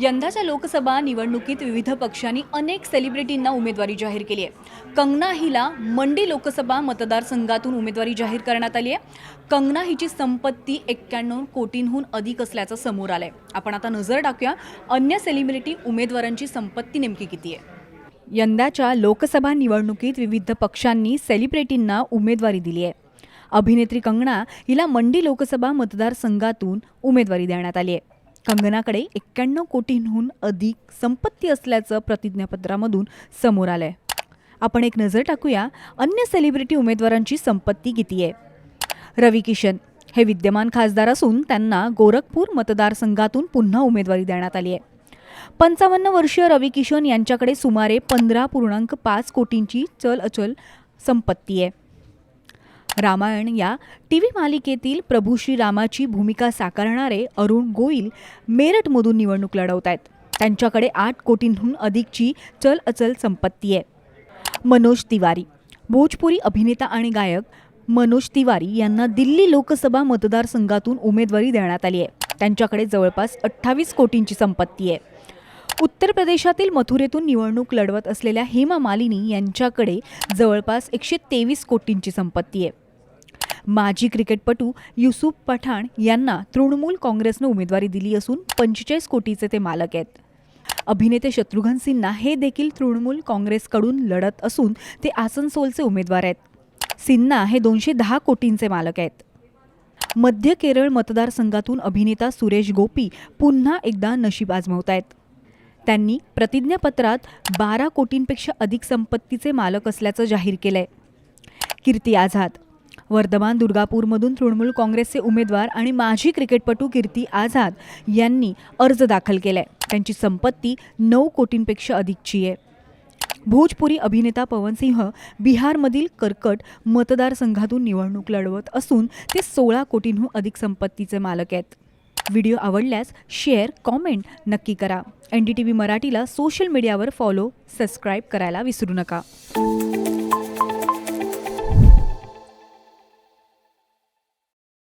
यंदाच्या लोकसभा निवडणुकीत विविध पक्षांनी अनेक सेलिब्रिटींना उमेदवारी जाहीर केली आहे. कंगना हिला मंडी लोकसभा मतदारसंघातून उमेदवारी जाहीर करण्यात आली आहे. कंगना हिची संपत्ती 91 कोटींहून अधिक असल्याचं समोर आलंय. आपण आता नजर टाकूया अन्य सेलिब्रिटी उमेदवारांची संपत्ती नेमकी किती आहे. यंदाच्या लोकसभा निवडणुकीत विविध पक्षांनी सेलिब्रिटींना उमेदवारी दिली आहे. अभिनेत्री कंगना हिला मंडी लोकसभा मतदारसंघातून उमेदवारी देण्यात आली आहे. कंगनाकडे 91 कोटींहून अधिक संपत्ती असल्याचं प्रतिज्ञापत्रामधून समोर आलंय. आपण एक नजर टाकूया अन्य सेलिब्रिटी उमेदवारांची संपत्ती किती आहे. रवी किशन हे विद्यमान खासदार असून त्यांना गोरखपूर मतदारसंघातून पुन्हा उमेदवारी देण्यात आली आहे. 55 वर्षीय रवी किशन यांच्याकडे सुमारे 15.5 कोटींची चल अचल संपत्ती आहे. रामायण या टीव्ही मालिकेतील प्रभू श्रीरामाची भूमिका साकारणारे अरुण गोयल मेरठमधून निवडणूक लढवत आहेत. त्यांच्याकडे 8 कोटींहून अधिकची चल अचल संपत्ती आहे. मनोज तिवारी भोजपुरी अभिनेता आणि गायक मनोज तिवारी यांना दिल्ली लोकसभा मतदारसंघातून उमेदवारी देण्यात आली आहे. त्यांच्याकडे जवळपास 28 कोटींची संपत्ती आहे. उत्तर प्रदेशातील मथुरेतून निवडणूक लढवत असलेल्या हेमा मालिनी यांच्याकडे जवळपास 123 कोटींची संपत्ती आहे. माजी क्रिकेटपटू युसुफ पठाण यांना तृणमूल काँग्रेसनं उमेदवारी दिली असून 45 कोटीचे ते मालक आहेत. अभिनेते शत्रुघ्न सिन्हा हे देखील तृणमूल काँग्रेसकडून लढत असून ते आसनसोलचे उमेदवार आहेत. सिन्हा हे 210 कोटींचे मालक आहेत. मध्य केरळ मतदारसंघातून अभिनेता सुरेश गोपी पुन्हा एकदा नशीब आजमावत आहेत. त्यांनी प्रतिज्ञापत्रात 12 कोटींपेक्षा अधिक संपत्तीचे मालक असल्याचं जाहीर केलंय. कीर्ती आझाद वर्धमान दुर्गापूरमधून तृणमूल काँग्रेसचे उमेदवार आणि माजी क्रिकेटपटू कीर्ती आझाद यांनी अर्ज दाखल केलाय. त्यांची संपत्ती 9 कोटींपेक्षा अधिकची आहे. भोजपुरी अभिनेता पवन सिंह बिहारमधील करकट मतदारसंघातून निवडणूक लढवत असून ते 16 कोटींहून अधिक संपत्तीचे मालक आहेत. व्हिडिओ आवडल्यास शेअर कॉमेंट नक्की करा. NDTV मराठीला सोशल मीडियावर फॉलो सबस्क्राईब करायला विसरू नका.